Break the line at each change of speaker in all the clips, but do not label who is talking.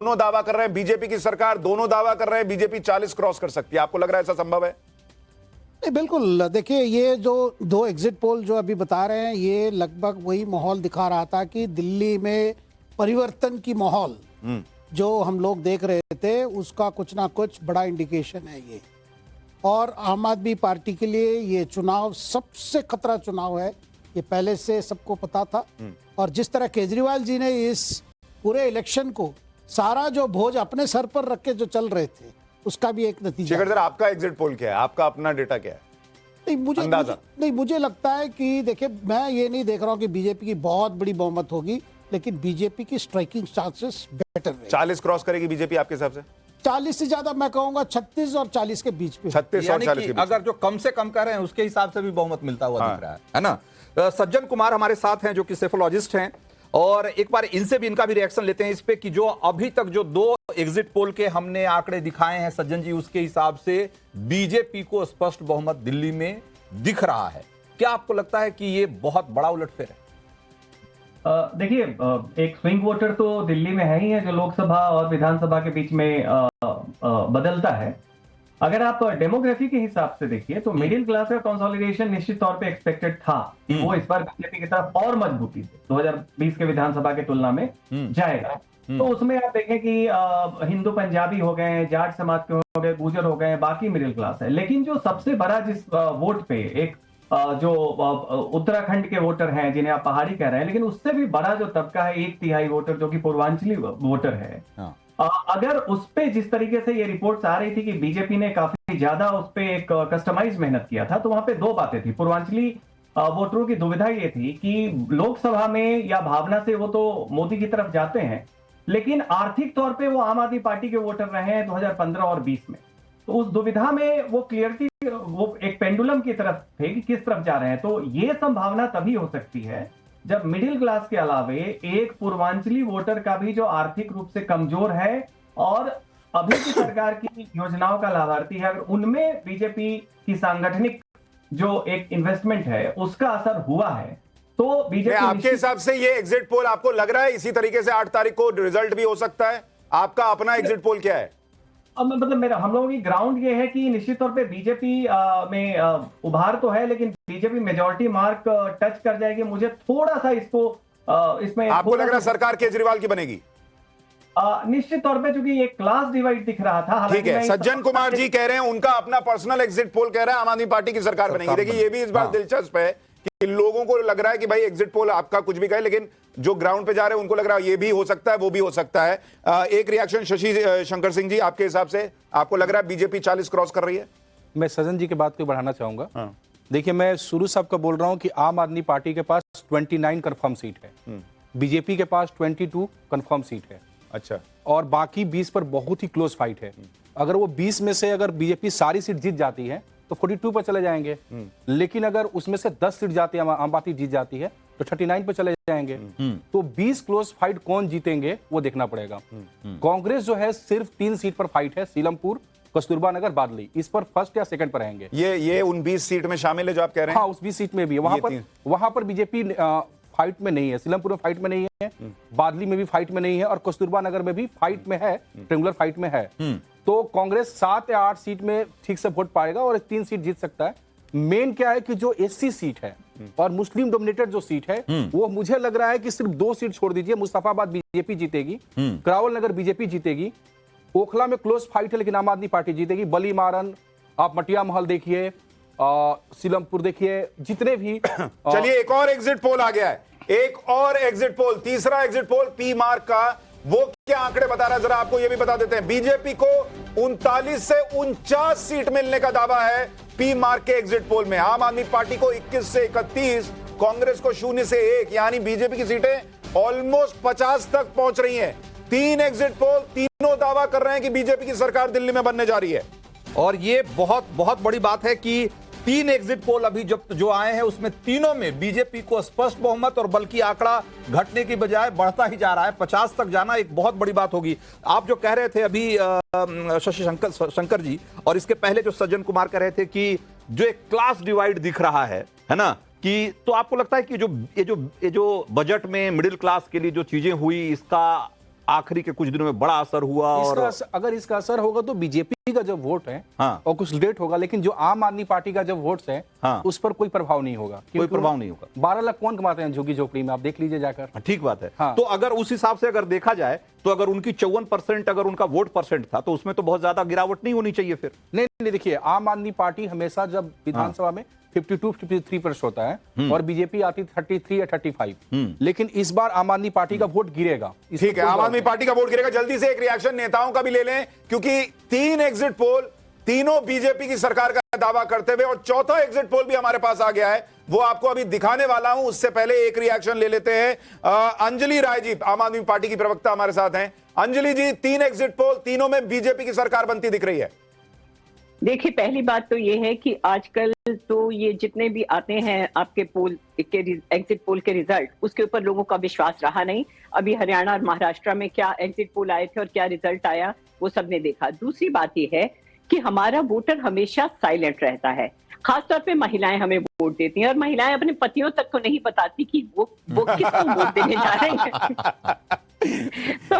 दोनों दावा कर रहे हैं, बीजेपी की सरकार दोनों दावा कर रहे हैं बीजेपी 40 क्रॉस कर सकती है। आपको लग रहा है ऐसा संभव है?
नहीं, बिल्कुल। देखिए, ये जो दो एग्जिट पोल जो अभी बता रहे हैं, ये लगभग वही माहौल दिखा रहा था कि दिल्ली में परिवर्तन की माहौल जो हम लोग देख रहे थे, उसका कुछ ना कुछ बड़ा इंडिकेशन है ये। और आम आदमी पार्टी के लिए ये चुनाव सबसे खतरा चुनाव है, ये पहले से सबको पता था। और जिस तरह केजरीवाल जी ने इस पूरे इलेक्शन को सारा जो बोझ अपने सर पर रख के जो चल रहे थे, उसका भी एक नतीजा।
शेखर सर, आपका एग्जिट पोल क्या है? आपका अपना डेटा क्या है?
मुझे लगता है कि देखिए, मैं ये नहीं देख रहा हूँ कि बीजेपी की बहुत बड़ी बहुमत होगी, लेकिन बीजेपी की स्ट्राइकिंग चांसेस बेटर है।
40 क्रॉस करेगी बीजेपी आपके हिसाब से?
40 से ज्यादा मैं कहूंगा 36 और 40 के बीच में।
36 और 40 के बीच।
अगर जो कम से कम कर रहे हैं उसके हिसाब से भी बहुमत मिलता हुआ दिख रहा है ना। सज्जन कुमार हमारे साथ हैं जो कि सेफोलॉजिस्ट हैं, और एक बार इनसे भी इनका भी रिएक्शन लेते हैं इस पे कि जो अभी तक जो दो एग्जिट पोल के हमने आंकड़े दिखाए हैं सज्जन जी, उसके हिसाब से बीजेपी को स्पष्ट बहुमत दिल्ली में दिख रहा है। क्या आपको लगता है कि ये बहुत बड़ा उलटफेर है?
देखिए, एक स्विंग वोटर तो दिल्ली में है ही है जो लोकसभा और विधानसभा के बीच में बदलता है। अगर आप डेमोग्राफी के हिसाब से देखिए तो मिडिल क्लास का कंसोलिडेशन निश्चित तौर पे एक्सपेक्टेड था कि वो इस बार बीजेपी की तरफ और मजबूती से 2020 के विधानसभा के तुलना में जाएगा। तो उसमें आप देखें कि हिंदू पंजाबी हो गए, जाट समाज के हो गए, गुर्जर हो गए, बाकी मिडिल क्लास है। लेकिन जो सबसे बड़ा जिस वोट पे एक जो उत्तराखंड के वोटर हैं जिन्हें आप पहाड़ी कह रहे हैं, लेकिन उससे भी बड़ा जो तबका है 1/3 वोटर जो कि पूर्वांचली वोटर है, अगर उस पे जिस तरीके से ये रिपोर्ट्स आ रही थी कि बीजेपी ने काफी ज्यादा उस पे एक कस्टमाइज मेहनत किया था, तो वहां पे दो बातें थी। पूर्वांचली वोटरों की दुविधा ये थी कि लोकसभा में या भावना से वो तो मोदी की तरफ जाते हैं, लेकिन आर्थिक तौर पे वो आम आदमी पार्टी के वोटर रहे हैं 2015 और 20 में। तो उस दुविधा में वो क्लियरिटी, वो एक पेंडुलम की तरफ थे कि किस तरफ जा रहे हैं। तो ये संभावना तभी हो सकती है जब मिडिल क्लास के अलावे एक पूर्वांचली वोटर का भी जो आर्थिक रूप से कमजोर है और अभी की सरकार की योजनाओं का लाभार्थी है, अगर उनमें बीजेपी की सांगठनिक जो एक इन्वेस्टमेंट है उसका असर हुआ है, तो बीजेपी।
आपके हिसाब से ये एग्जिट पोल आपको लग रहा है इसी तरीके से 8 तारीख को रिजल्ट भी हो सकता है? आपका अपना एग्जिट पोल क्या है?
मतलब मेरा, हम लोगों की ग्राउंड ये है कि निश्चित तौर पे बीजेपी में उभार तो है, लेकिन बीजेपी मेजॉरिटी मार्क टच कर जाएगी। मुझे थोड़ा सा इसको इसमें
आपको लग रहा है सरकार केजरीवाल की बनेगी?
निश्चित तौर पे, क्योंकि एक क्लास डिवाइड दिख रहा था।
ठीक है, सज्जन कुमार जी कह रहे हैं उनका अपना पर्सनल एग्जिट पोल कह रहा है आम आदमी पार्टी की सरकार बनेगी। देखिए, ये भी इस बार दिलचस्प है कि लोगों को लग रहा है कि भाई एग्जिट पोल आपका कुछ भी कहे, लेकिन जो ग्राउंड पे जा रहे हैं उनको लग रहा है ये भी हो सकता है, वो भी हो सकता है। एक रिएक्शन शशि शंकर सिंह जी, आपके हिसाब से आपको लग रहा है बीजेपी 40 क्रॉस कर रही है?
मैं सज्जन जी की बात को बढ़ाना चाहूंगा। देखिए, मैं शुरू से आपको बोल रहा हूं कि आम आदमी पार्टी के पास 29 कंफर्म सीट है, बीजेपी के पास 22 कंफर्म सीट है।
अच्छा।
और बाकी 20 पर बहुत ही क्लोज फाइट है। अगर वो 20 में से अगर बीजेपी सारी सीट जीत जाती है तो 42 पर चले जाएंगे, लेकिन अगर उसमें से 10 सीट जाती है, आम पार्टी जीत जाती है, तो 39 पर चले जाएंगे। तो 20 क्लोज फाइट कौन जीतेंगे वो देखना पड़ेगा। कांग्रेस जो है सिर्फ 3 सीट पर फाइट है, सीलमपुर, कस्तूरबा नगर, बादली, इस पर फर्स्ट या सेकंड पर रहेंगे।
ये उन 20 सीट में शामिल है जो आप कह रहे हैं?
हाँ, उस 20 सीट में भी है। वहां पर बीजेपी फाइट में नहीं है, सीलमपुर में फाइट में नहीं है, बादली में भी फाइट में नहीं है, और कस्तूरबा नगर में भी फाइट में है, ट्रेंगुलर फाइट में है। तो कांग्रेस 7 या 8 सीट में ठीक से वोट पाएगा और 3 सीट जीत सकता है। मेन क्या है कि जो एससी सीट है और मुस्लिम डोमिनेटेड जो सीट है, वो मुझे लग रहा है कि सिर्फ 2 सीट छोड़ दीजिए, मुस्तफाबाद बीजेपी जीतेगी, करावल नगर बीजेपी जीतेगी, ओखला में क्लोज फाइट है लेकिन आम आदमी पार्टी जीतेगी, बली मारन, आप मटिया महल देखिए, सीलमपुर देखिए, जितने भी
चलिए, एक और एग्जिट पोल आ गया है, एक और एग्जिट पोल, तीसरा एग्जिट पोल पी मार्क का। वो क्या आंकड़े बता रहा है जरा आपको ये भी बता देते हैं। बीजेपी को 39 से 49 सीट मिलने का दावा है पी मार्क के एग्जिट पोल में। आम आदमी पार्टी को 21 से 31, कांग्रेस को 0 से 1, यानी बीजेपी की सीटें ऑलमोस्ट 50 तक पहुंच रही हैं। 3 एग्जिट पोल, तीनों दावा कर रहे हैं कि बीजेपी की सरकार दिल्ली में बनने जा रही है।
और ये बहुत बहुत बड़ी बात है कि 3 एग्जिट पोल अभी जो आए हैं उसमें तीनों में बीजेपी को स्पष्ट बहुमत, और बल्कि आंकड़ा घटने की बजाय बढ़ता ही जा रहा है। 50 तक जाना एक बहुत बड़ी बात होगी। आप जो कह रहे थे अभी शशि शंकर जी, और इसके पहले जो सज्जन कुमार कह रहे थे कि जो एक क्लास डिवाइड दिख रहा है ना, कि तो आपको लगता है कि ये जो बजट में मिडिल क्लास के लिए जो चीजें हुई, इसका आखिरी के कुछ दिनों में बड़ा असर हुआ। और
अगर इसका असर होगा तो बीजेपी का जब वोट है
हाँ।
और कुछ लेट होगा, लेकिन जो आम आदमी पार्टी का जब वोट्स है
हाँ।
उस पर कोई प्रभाव नहीं होगा।
कोई प्रभाव नहीं होगा।
12 लाख कौन कमाते हैं झुग्गी झोपड़ी में, आप देख लीजिए जाकर।
ठीक बात है।
हाँ।
तो अगर उस हिसाब से अगर देखा जाए तो अगर उनकी 54% अगर उनका वोट परसेंट था तो उसमें तो बहुत ज्यादा गिरावट नहीं होनी चाहिए फिर।
नहीं, देखिए आम आदमी पार्टी हमेशा जब विधानसभा में 52-53% होता है और बीजेपी आती 33 या 35, लेकिन इस बार आम आदमी पार्टी का वोट गिरेगा।
ठीक है, आम आदमी पार्टी का वोट गिरेगा। जल्दी से एक रिएक्शन नेताओं का भी ले लें, क्योंकि 3 एग्जिट पोल तीनों बीजेपी की सरकार का दावा करते हुए, और चौथा एग्जिट पोल भी हमारे पास आ गया है, वो आपको अभी दिखाने वाला हूं। उससे पहले एक रिएक्शन ले लेते हैं। अंजलि राय जी, आम आदमी पार्टी की प्रवक्ता हमारे साथ हैं। अंजलि जी, 3 एग्जिट पोल, तीनों में बीजेपी की सरकार बनती दिख रही है।
देखिए, पहली बात तो ये है कि आजकल तो ये जितने भी आते हैं आपके पोल के एग्जिट पोल के रिजल्ट, उसके ऊपर लोगों का विश्वास रहा नहीं। अभी हरियाणा और महाराष्ट्र में क्या एग्जिट पोल आए थे और क्या रिजल्ट आया, वो सबने देखा। दूसरी बात ये है कि हमारा वोटर हमेशा साइलेंट रहता है। खासतौर पे महिलाएं हमें वोट देती हैं, और महिलाएं अपने पतियों तक को नहीं बताती कि वो किसको वोट देने जा रही हैं। तो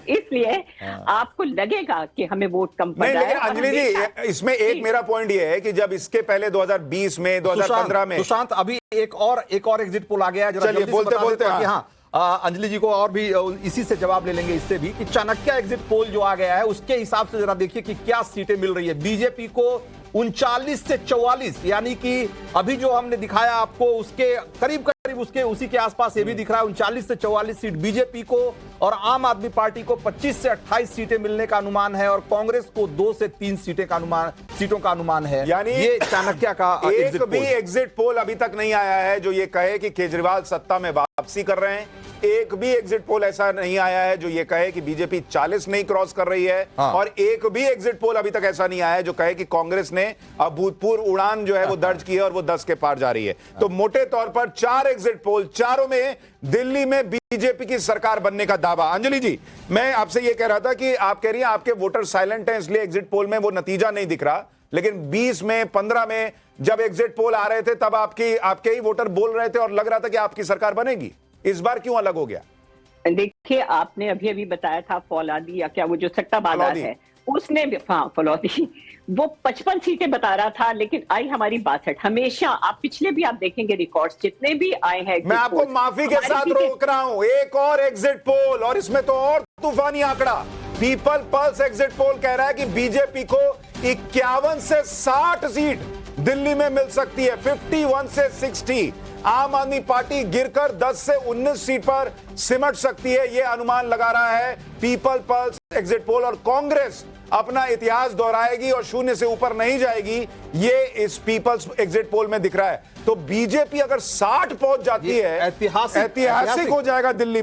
इसलिए आपको लगेगा कि हमें वोट कम पड़
नहीं,
रहा है।
लेकिन अंजलि जी, इसमें एक मेरा पॉइंट ये है कि जब इसके पहले 2020 में, 2015 में,
सुशांत, अभी एक और एग्जिट पोल आ गया है।
चलिए, बोलते
हाँ, अंजलि जी को और भी इसी से जवाब ले लेंगे, इससे भी कि चाणक्य एग्जिट पोल जो आ गया है उसके हिसाब से जरा देखिए कि क्या सीटें मिल रही है बीजेपी को। 39 से 44, यानी कि अभी जो हमने दिखाया आपको उसके करीब करीब उसके उसी के आसपास ये भी दिख रहा है। 39 से 44 सीट बीजेपी को, और आम आदमी पार्टी को 25 से 28 सीटें मिलने का अनुमान है, और कांग्रेस को 2 से 3 सीटों का अनुमान है।
यानी
ये चाणक्य का
एक भी एग्जिट पोल अभी तक नहीं आया है जो ये कहे कि केजरीवाल सत्ता में वापसी कर रहे हैं। एक भी एग्जिट पोल ऐसा नहीं आया है जो ये कहे कि बीजेपी 40 नहीं क्रॉस कर रही है।
हाँ।
और एक भी एग्जिट पोल अभी तक ऐसा नहीं आया है जो कहे कि कांग्रेस ने अभूतपूर्व उड़ान जो है वो दर्ज की है और वो 10 के पार जा रही है। तो मोटे तौर पर 4 एग्जिट पोल, चारों में दिल्ली में बीजेपी की सरकार बनने का दावा। अंजलि जी, मैं आपसे ये कह रहा था कि आप कह रही हैं आपके वोटर साइलेंट हैं, इसलिए एग्जिट पोल में वो नतीजा नहीं दिख रहा, लेकिन 20 में, 15 में जब एग्जिट पोल आ रहे थे तब आपके ही वोटर बोल रहे थे और लग रहा था कि आपकी सरकार बनेगी। इस बार क्यों अलग हो गया?
देखिए, आपने अभी बताया था फौलादी, या क्या वो जो सट्टाबाज है उसने, हाँ फौलादी, वो 55 सीटें बता रहा था, लेकिन आई हमारी 62। हमेशा आप पिछले भी आप देखेंगे रिकॉर्ड्स जितने भी आए हैं।
मैं आपको माफी के साथ रोक रहा हूं। एक और एग्जिट पोल, और इसमें तो और तूफानी आंकड़ा, पीपल पल्स एग्जिट पोल कह रहा है कि बीजेपी को 51 से 60 सीट दिल्ली में मिल सकती है, 51 से 60। आम आदमी पार्टी गिरकर 10 से 19 सीट पर सिमट सकती है, यह अनुमान लगा रहा है पीपल पल्स एग्जिट पोल। और कांग्रेस अपना इतिहास दोहराएगी और 0 से ऊपर नहीं जाएगी, ये इस पीपल्स एग्जिट पोल में दिख रहा है। तो बीजेपी अगर 60 पहुंच जाती है, ऐतिहासिक हो जाएगा दिल्ली